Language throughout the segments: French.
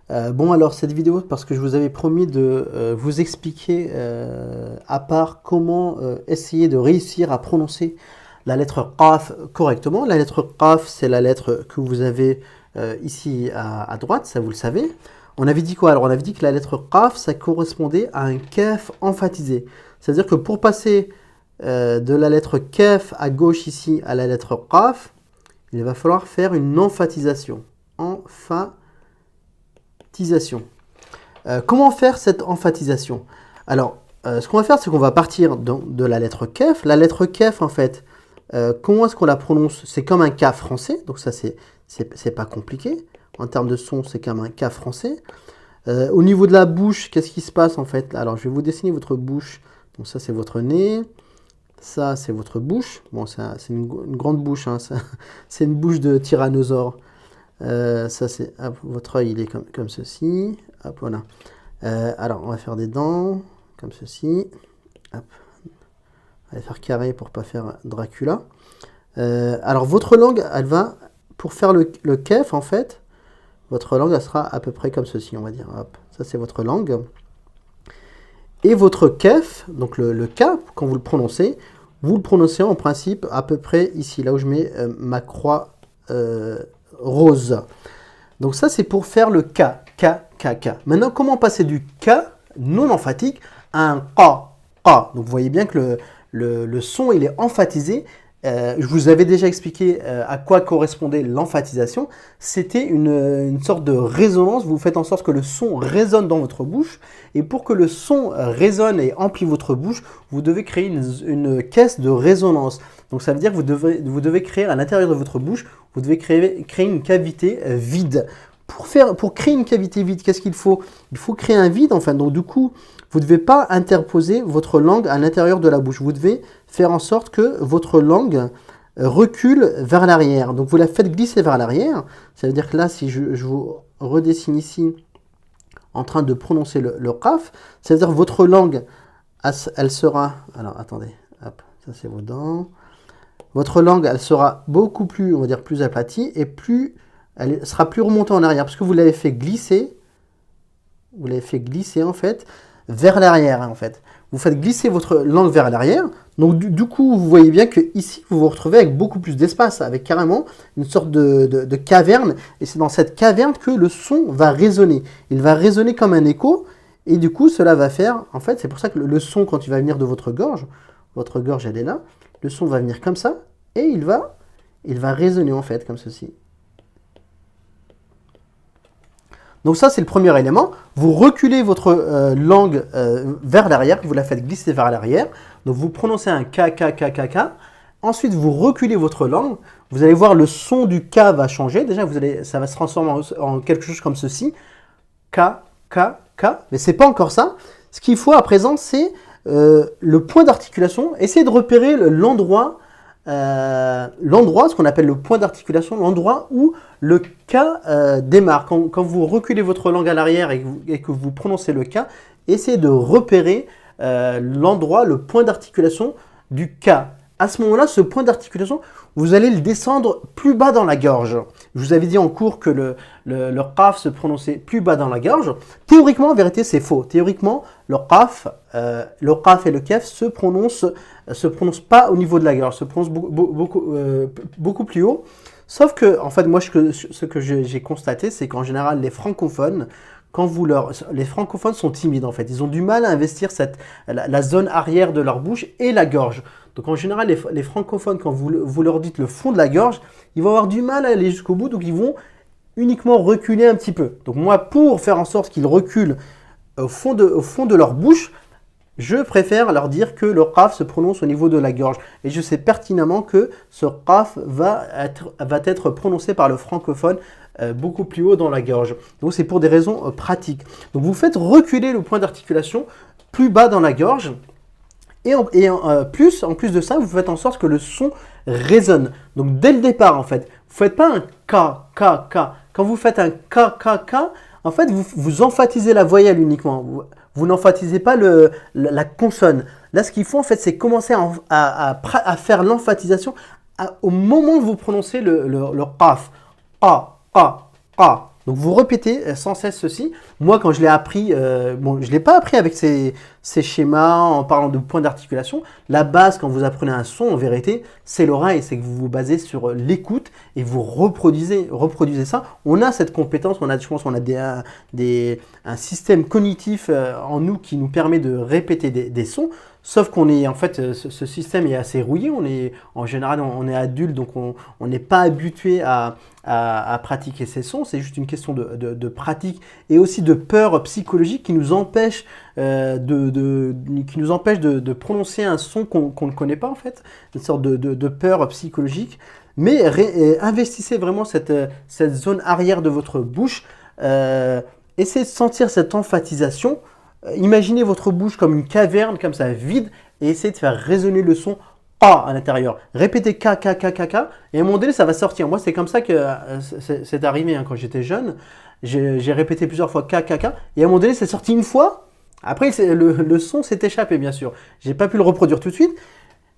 Bon, alors cette vidéo, parce que je vous avais promis de vous expliquer à part comment essayer de réussir à prononcer la lettre Qaf correctement. La lettre Qaf, c'est la lettre que vous avez ici à droite, ça vous le savez. On avait dit quoi? Alors on avait dit que la lettre Qaf, ça correspondait à un kaf emphatisé. C'est-à-dire que pour passer de la lettre kaf à gauche ici à la lettre Qaf, il va falloir faire une emphatisation. Comment faire cette emphatisation? Alors, ce qu'on va faire, c'est qu'on va partir de la lettre kef. La lettre kef, en fait, comment est-ce qu'on la prononce? C'est comme un K français, donc ça, c'est pas compliqué. En termes de son, c'est comme un K français. Au niveau de la bouche, qu'est-ce qui se passe, en fait? Alors, je vais vous dessiner votre bouche. Donc ça, c'est votre nez. Ça, c'est votre bouche. Bon, c'est une grande bouche, hein. C'est une bouche de tyrannosaure. Ça c'est votre œil, il est comme ceci. Hop, voilà. Alors on va faire des dents comme ceci. Hop. On va faire carré pour pas faire Dracula. Alors votre langue, elle va, pour faire le kef en fait, votre langue elle sera à peu près comme ceci, on va dire. Hop. Ça c'est votre langue. Et votre kef, donc le K, quand vous le prononcez en principe à peu près ici, là où je mets ma croix rose. Donc ça, c'est pour faire le K, K, K, K. Maintenant, comment passer du K non emphatique à un K, K. Donc vous voyez bien que le son, il est emphatisé. Je vous avais déjà expliqué à quoi correspondait l'emphatisation. C'était une sorte de résonance. Vous faites en sorte que le son résonne dans votre bouche. Et pour que le son résonne et emplit votre bouche, vous devez créer une caisse de résonance. Donc ça veut dire que vous devez créer à l'intérieur de votre bouche, vous devez créer une cavité vide. Pour créer une cavité vide, qu'est-ce qu'il faut? Il faut créer un vide, enfin. Donc du coup, vous ne devez pas interposer votre langue à l'intérieur de la bouche. Vous devez faire en sorte que votre langue recule vers l'arrière. Donc vous la faites glisser vers l'arrière. Ça veut dire que là, si je vous redessine ici en train de prononcer le qaf, ça veut dire que votre langue, elle sera... Alors attendez, hop, ça c'est vos dents. Votre langue, elle sera beaucoup plus, on va dire, plus aplatie et elle sera plus remontée en arrière parce que vous l'avez fait glisser. Vous l'avez fait glisser en fait vers l'arrière en fait. Vous faites glisser votre langue vers l'arrière. Donc du coup, vous voyez bien que ici, vous vous retrouvez avec beaucoup plus d'espace, avec carrément une sorte de caverne. Et c'est dans cette caverne que le son va résonner. Il va résonner comme un écho. Et du coup, cela va faire, en fait, c'est pour ça que le son, quand il va venir de votre gorge, elle est là, le son va venir comme ça, et il va résonner en fait, comme ceci. Donc ça, c'est le premier élément. Vous reculez votre langue vers l'arrière, vous la faites glisser vers l'arrière. Donc vous prononcez un K, K, K, K, K. Ensuite, vous reculez votre langue. Vous allez voir le son du K va changer. Déjà, ça va se transformer en quelque chose comme ceci. K, K, K. Mais ce n'est pas encore ça. Ce qu'il faut à présent, c'est le point d'articulation. Essayez de repérer l'endroit, ce qu'on appelle le point d'articulation, l'endroit où le K démarre. Quand vous reculez votre langue à l'arrière et que vous prononcez le K, essayez de repérer l'endroit, le point d'articulation du K. À ce moment-là, ce point d'articulation, vous allez le descendre plus bas dans la gorge. Je vous avais dit en cours que le qaf se prononçait plus bas dans la gorge. Théoriquement, en vérité, c'est faux. Théoriquement, le qaf et le kef se prononcent pas au niveau de la gorge, se prononcent beaucoup plus haut. Sauf que, en fait, moi, ce que j'ai constaté, c'est qu'en général, les francophones, les francophones sont timides en fait, ils ont du mal à investir la zone arrière de leur bouche et la gorge. Donc en général, les francophones, quand vous leur dites le fond de la gorge, ils vont avoir du mal à aller jusqu'au bout, donc ils vont uniquement reculer un petit peu. Donc moi, pour faire en sorte qu'ils reculent au fond de leur bouche, je préfère leur dire que le qaf se prononce au niveau de la gorge. Et je sais pertinemment que ce qaf va être prononcé par le francophone beaucoup plus haut dans la gorge. Donc c'est pour des raisons pratiques. Donc vous faites reculer le point d'articulation plus bas dans la gorge. Et en plus de ça, vous faites en sorte que le son résonne. Donc dès le départ, en fait, vous ne faites pas un K, K, K. Quand vous faites un K, K, K, en fait, vous emphatisez la voyelle uniquement. Vous n'emphatisez pas la consonne. Là, ce qu'il faut, en fait, c'est commencer à faire l'emphatisation au moment où vous prononcez le qaf. Qa, qa, qa, Donc vous répétez sans cesse ceci. Moi, quand je l'ai appris, bon, je ne l'ai pas appris avec ces schémas en parlant de points d'articulation. La base, quand vous apprenez un son, en vérité, c'est l'oreille. C'est que vous vous basez sur l'écoute et vous reproduisez ça. On a cette compétence, je pense qu'on a un système cognitif en nous qui nous permet de répéter des sons. Sauf qu'on est, en fait, ce système est assez rouillé. En général, on est adulte, donc on n'est pas habitué à pratiquer ces sons. C'est juste une question de pratique et aussi de peur psychologique qui nous empêche, de prononcer un son qu'on ne connaît pas, en fait. Une sorte de peur psychologique. Mais investissez vraiment cette zone arrière de votre bouche. Essayez de sentir cette emphatisation. Imaginez votre bouche comme une caverne, comme ça, vide, et essayez de faire résonner le son A à l'intérieur. Répétez K, K, K, K, K, et à un moment donné, ça va sortir. Moi, c'est comme ça que c'est arrivé quand j'étais jeune. J'ai répété plusieurs fois K, K, K, et à un moment donné, c'est sorti une fois. Après, le son s'est échappé, bien sûr. J'ai pas pu le reproduire tout de suite.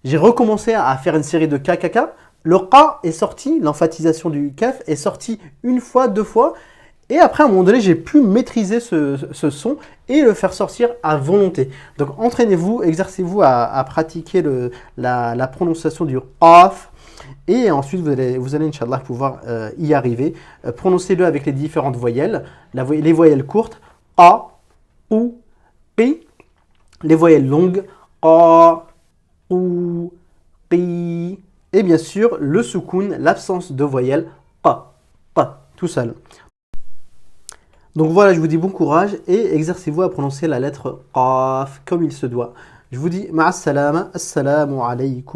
J'ai recommencé à faire une série de K, K, K. Le A est sorti, l'emphatisation du kaf est sorti une fois, deux fois. Et après, à un moment donné, j'ai pu maîtriser ce son et le faire sortir à volonté. Donc, entraînez-vous, exercez-vous à pratiquer la prononciation du off. Et ensuite, vous allez Inch'Allah, pouvoir y arriver. Prononcez-le avec les différentes voyelles. Les voyelles courtes, A, ou, Pi. Les voyelles longues, A, ou, Pi. Et bien sûr, le soukoun, l'absence de voyelles, Pa, Pa, tout seul. Donc voilà, je vous dis bon courage et exercez-vous à prononcer la lettre Qaf comme il se doit. Je vous dis ma'as salama, assalamu alaykum.